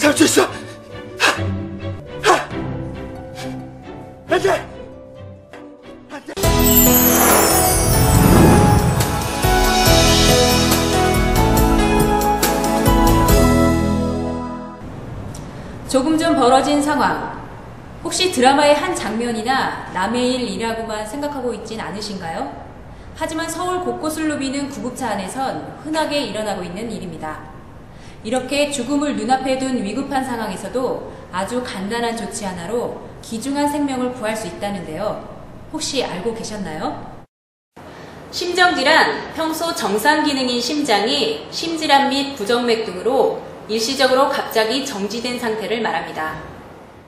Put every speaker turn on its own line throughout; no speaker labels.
잡을 수 있어. 안 돼. 안 돼.
조금 전 벌어진 상황. 혹시 드라마의 한 장면이나 남의 일이라고만 생각하고 있진 않으신가요? 하지만 서울 곳곳을 누비는 구급차 안에선 흔하게 일어나고 있는 일입니다. 이렇게 죽음을 눈앞에 둔 위급한 상황에서도 아주 간단한 조치 하나로 귀중한 생명을 구할 수 있다는데요. 혹시 알고 계셨나요? 심정질환, 평소 정상 기능인 심장이 심질환 및 부정맥 등으로 일시적으로 갑자기 정지된 상태를 말합니다.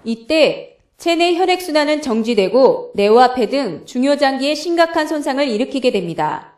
이때 체내 혈액순환은 정지되고 뇌와 폐 등 중요 장기에 심각한 손상을 일으키게 됩니다.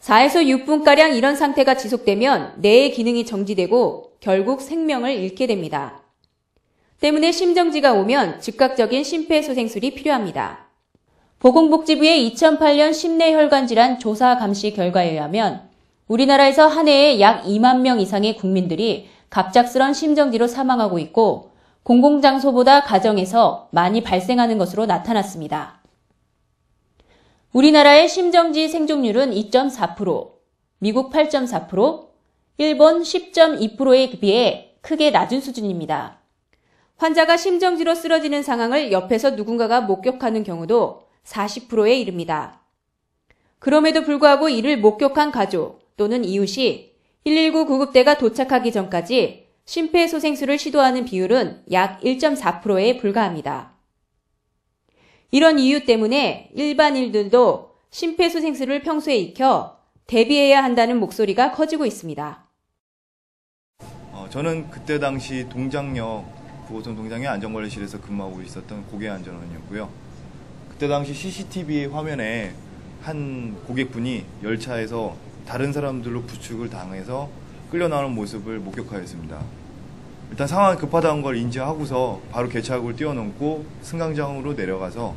4에서 6분가량 이런 상태가 지속되면 뇌의 기능이 정지되고 결국 생명을 잃게 됩니다. 때문에 심정지가 오면 즉각적인 심폐소생술이 필요합니다. 보건복지부의 2008년 심내혈관질환 조사 감시 결과에 의하면 우리나라에서 한 해에 약 2만 명 이상의 국민들이 갑작스런 심정지로 사망하고 있고 공공장소보다 가정에서 많이 발생하는 것으로 나타났습니다. 우리나라의 심정지 생존율은 2.4%, 미국 8.4%, 일본 10.2%에 비해 크게 낮은 수준입니다. 환자가 심정지로 쓰러지는 상황을 옆에서 누군가가 목격하는 경우도 40%에 이릅니다. 그럼에도 불구하고 이를 목격한 가족 또는 이웃이 119 구급대가 도착하기 전까지 심폐소생술을 시도하는 비율은 약 1.4%에 불과합니다. 이런 이유 때문에 일반인들도 심폐소생술을 평소에 익혀 대비해야 한다는 목소리가 커지고 있습니다.
저는 그때 당시 동작역 9호선 동작역 안전관리실에서 근무하고 있었던 고객안전원이었고요. 그때 당시 CCTV 화면에 한 고객분이 열차에서 다른 사람들로 부축을 당해서 끌려나오는 모습을 목격하였습니다. 일단 상황이 급하다는 걸 인지하고서 바로 개차역을 뛰어넘고 승강장으로 내려가서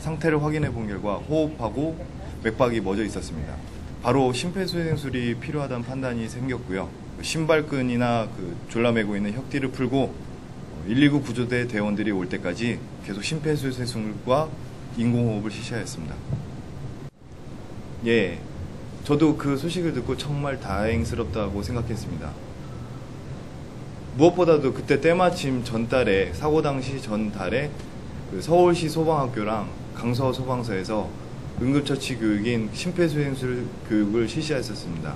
상태를 확인해 본 결과 호흡하고 맥박이 멎어 있었습니다. 바로 심폐소생술이 필요하다는 판단이 생겼고요. 신발끈이나 졸라매고 있는 혁띠를 풀고 119 구조대 대원들이 올 때까지 계속 심폐소생술과 인공호흡을 실시하였습니다. 저도 그 소식을 듣고 정말 다행스럽다고 생각했습니다. 무엇보다도 그때 때마침 전달에 사고 당시 전달에 서울시 소방학교랑 강서 소방서에서 응급처치 교육인 심폐소생술 교육을 실시했었습니다.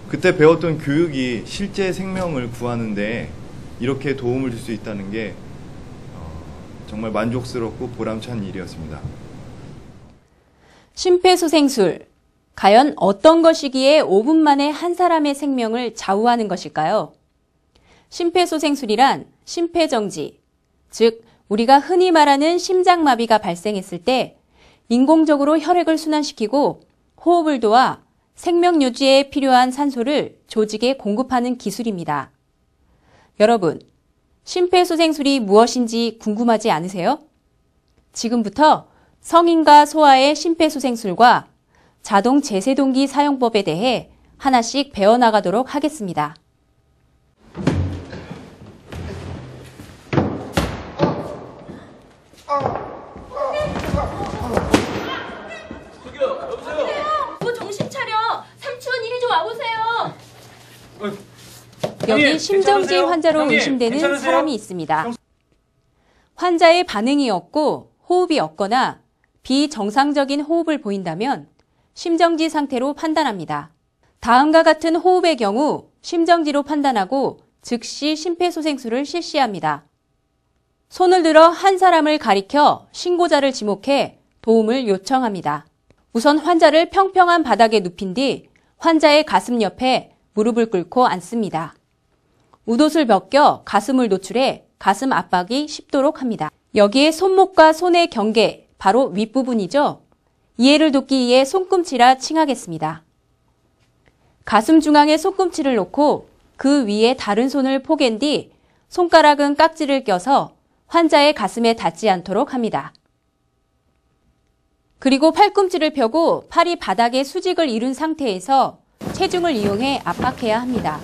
그때 배웠던 교육이 실제 생명을 구하는데 이렇게 도움을 줄 수 있다는 게 정말 만족스럽고 보람찬 일이었습니다.
심폐소생술, 과연 어떤 것이기에 5분 만에 한 사람의 생명을 좌우하는 것일까요? 심폐소생술이란 심폐정지, 즉 우리가 흔히 말하는 심장마비가 발생했을 때 인공적으로 혈액을 순환시키고 호흡을 도와 생명 유지에 필요한 산소를 조직에 공급하는 기술입니다. 여러분, 심폐소생술이 무엇인지 궁금하지 않으세요? 지금부터 성인과 소아의 심폐소생술과 자동 제세동기 사용법에 대해 하나씩 배워나가도록 하겠습니다.
정신 차려! 삼촌 이리 좀 와보세요!
여기 심정지 환자로 의심되는 사람이 있습니다. 환자의 반응이 없고 호흡이 없거나 비정상적인 호흡을 보인다면 심정지 상태로 판단합니다. 다음과 같은 호흡의 경우 심정지로 판단하고 즉시 심폐소생술을 실시합니다. 손을 들어 한 사람을 가리켜 신고자를 지목해 도움을 요청합니다. 우선 환자를 평평한 바닥에 눕힌 뒤 환자의 가슴 옆에 무릎을 꿇고 앉습니다. 웃옷을 벗겨 가슴을 노출해 가슴 압박이 쉽도록 합니다. 여기에 손목과 손의 경계, 바로 윗부분이죠. 이해를 돕기 위해 손꿈치라 칭하겠습니다. 가슴 중앙에 손꿈치를 놓고 그 위에 다른 손을 포갠 뒤 손가락은 깍지를 껴서 환자의 가슴에 닿지 않도록 합니다. 그리고 팔꿈치를 펴고 팔이 바닥에 수직을 이룬 상태에서 체중을 이용해 압박해야 합니다.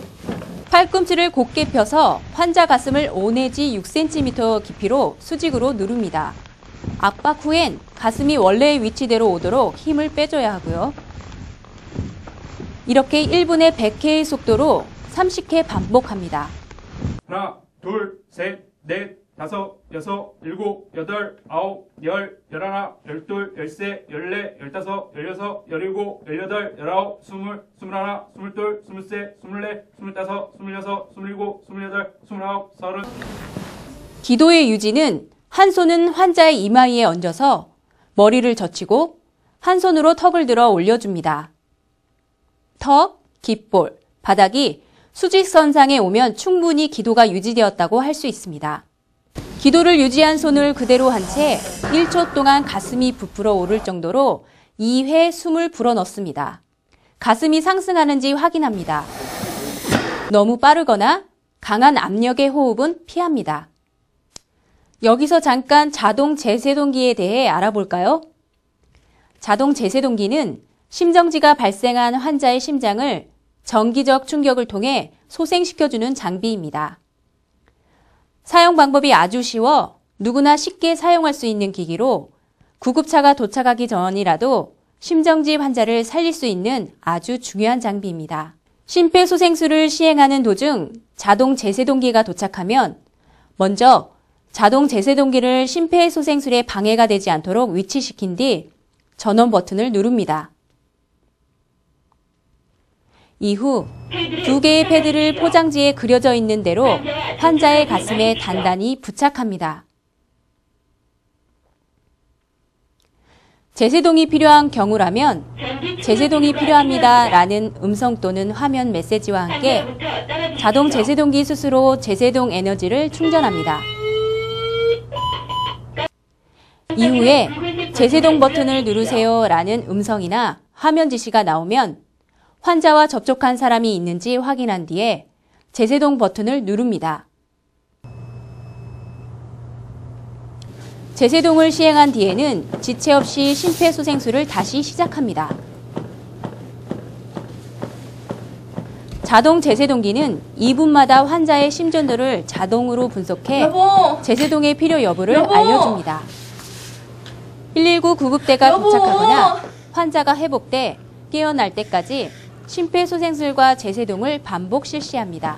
팔꿈치를 곧게 펴서 환자 가슴을 5 내지 6cm 깊이로 수직으로 누릅니다. 압박 후엔 가슴이 원래의 위치대로 오도록 힘을 빼줘야 하고요. 이렇게 1분에 100회의 속도로 30회 반복합니다.
하나, 둘, 셋, 넷, 다섯, 여섯, 일곱, 여덟, 아홉, 열, 열하나, 열둘, 열세, 열네, 열다섯, 열여섯, 열일곱, 열여덟, 열아홉, 스물, 스물하나, 스물둘, 스물세, 스물네, 스물다섯, 스물여섯, 스물일곱, 스물여덟, 스물아홉, 서른.
기도의 유지는 한 손은 환자의 이마 위에 얹어서 머리를 젖히고 한 손으로 턱을 들어 올려줍니다. 턱, 귓볼, 바닥이 수직선상에 오면 충분히 기도가 유지되었다고 할 수 있습니다. 기도를 유지한 손을 그대로 한 채 1초 동안 가슴이 부풀어 오를 정도로 2회 숨을 불어넣습니다. 가슴이 상승하는지 확인합니다. 너무 빠르거나 강한 압력의 호흡은 피합니다. 여기서 잠깐 자동 제세동기에 대해 알아볼까요? 자동 제세동기는 심정지가 발생한 환자의 심장을 전기적 충격을 통해 소생시켜주는 장비입니다. 사용 방법이 아주 쉬워 누구나 쉽게 사용할 수 있는 기기로 구급차가 도착하기 전이라도 심정지 환자를 살릴 수 있는 아주 중요한 장비입니다. 심폐소생술을 시행하는 도중 자동 제세동기가 도착하면 먼저 자동 제세동기를 심폐소생술에 방해가 되지 않도록 위치시킨 뒤 전원 버튼을 누릅니다. 이후 2개의 패드를 포장지에 그려져 있는 대로 환자의 가슴에 단단히 부착합니다. 제세동이 필요한 경우라면 제세동이 필요합니다 라는 음성 또는 화면 메시지와 함께 자동 제세동기 스스로 제세동 에너지를 충전합니다. 이후에 제세동 버튼을 누르세요 라는 음성이나 화면 지시가 나오면 환자와 접촉한 사람이 있는지 확인한 뒤에 제세동 버튼을 누릅니다. 제세동을 시행한 뒤에는 지체 없이 심폐소생술을 다시 시작합니다. 자동 제세동기는 2분마다 환자의 심전도를 자동으로 분석해 제세동의 필요 여부를 알려줍니다. 119 구급대가 도착하거나 환자가 회복돼 깨어날 때까지 심폐소생술과 제세동을 반복 실시합니다.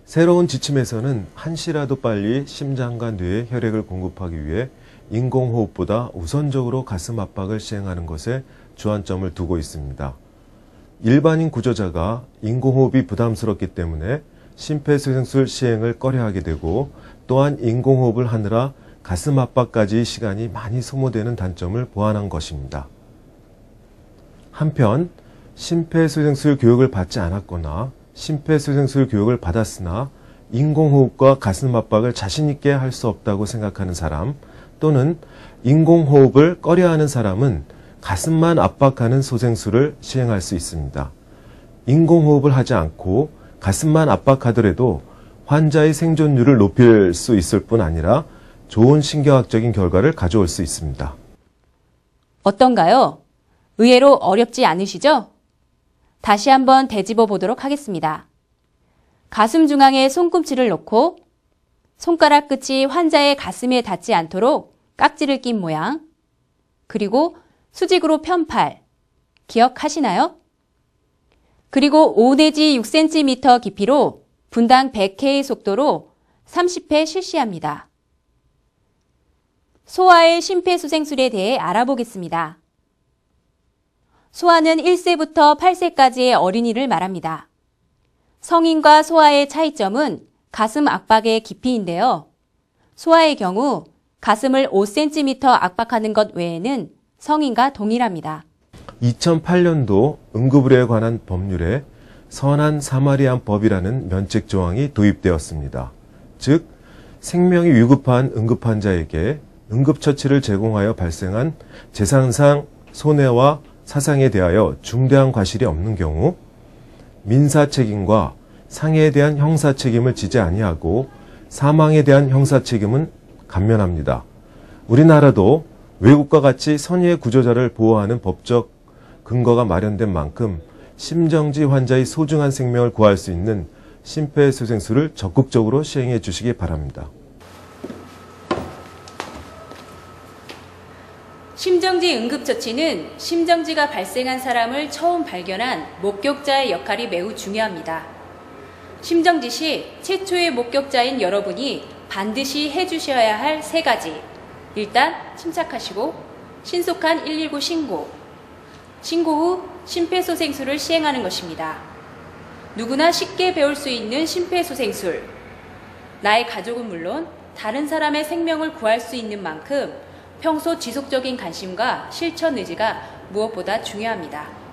새로운 지침에서는 한시라도 빨리 심장과 뇌에 혈액을 공급하기 위해 인공호흡보다 우선적으로 가슴 압박을 시행하는 것에 주안점을 두고 있습니다. 일반인 구조자가 인공호흡이 부담스럽기 때문에 심폐소생술 시행을 꺼려하게 되고 또한 인공호흡을 하느라 가슴 압박까지 시간이 많이 소모되는 단점을 보완한 것입니다. 한편 심폐소생술 교육을 받지 않았거나 심폐소생술 교육을 받았으나 인공호흡과 가슴 압박을 자신 있게 할 수 없다고 생각하는 사람 또는 인공호흡을 꺼려하는 사람은 가슴만 압박하는 소생술을 시행할 수 있습니다. 인공호흡을 하지 않고 가슴만 압박하더라도 환자의 생존율을 높일 수 있을 뿐 아니라 좋은 신경학적인 결과를 가져올 수 있습니다.
어떤가요? 의외로 어렵지 않으시죠? 다시 한번 되짚어 보도록 하겠습니다. 가슴 중앙에 손꿈치를 놓고 손가락 끝이 환자의 가슴에 닿지 않도록 깍지를 낀 모양, 그리고 수직으로 편 팔, 기억하시나요? 그리고 5 내지 6cm 깊이로 분당 100회의 속도로 30회 실시합니다. 소아의 심폐소생술에 대해 알아보겠습니다. 소아는 1세부터 8세까지의 어린이를 말합니다. 성인과 소아의 차이점은 가슴 압박의 깊이인데요. 소아의 경우 가슴을 5cm 압박하는 것 외에는 성인과 동일합니다.
2008년도 응급의료에 관한 법률에 선한 사마리안 법이라는 면책 조항이 도입되었습니다. 즉, 생명이 위급한 응급환자에게 응급처치를 제공하여 발생한 재산상 손해와 사상에 대하여 중대한 과실이 없는 경우 민사 책임과 상해에 대한 형사 책임을 지지 아니하고 사망에 대한 형사 책임은 감면합니다. 우리나라도 외국과 같이 선의의 구조자를 보호하는 법적 근거가 마련된 만큼 심정지 환자의 소중한 생명을 구할 수 있는 심폐소생술을 적극적으로 시행해 주시기 바랍니다.
심정지 응급처치는 심정지가 발생한 사람을 처음 발견한 목격자의 역할이 매우 중요합니다. 심정지 시 최초의 목격자인 여러분이 반드시 해주셔야 할 3가지. 일단 침착하시고 신속한 119 신고. 신고 후 심폐소생술을 시행하는 것입니다. 누구나 쉽게 배울 수 있는 심폐소생술. 나의 가족은 물론 다른 사람의 생명을 구할 수 있는 만큼 평소 지속적인 관심과 실천 의지가 무엇보다 중요합니다.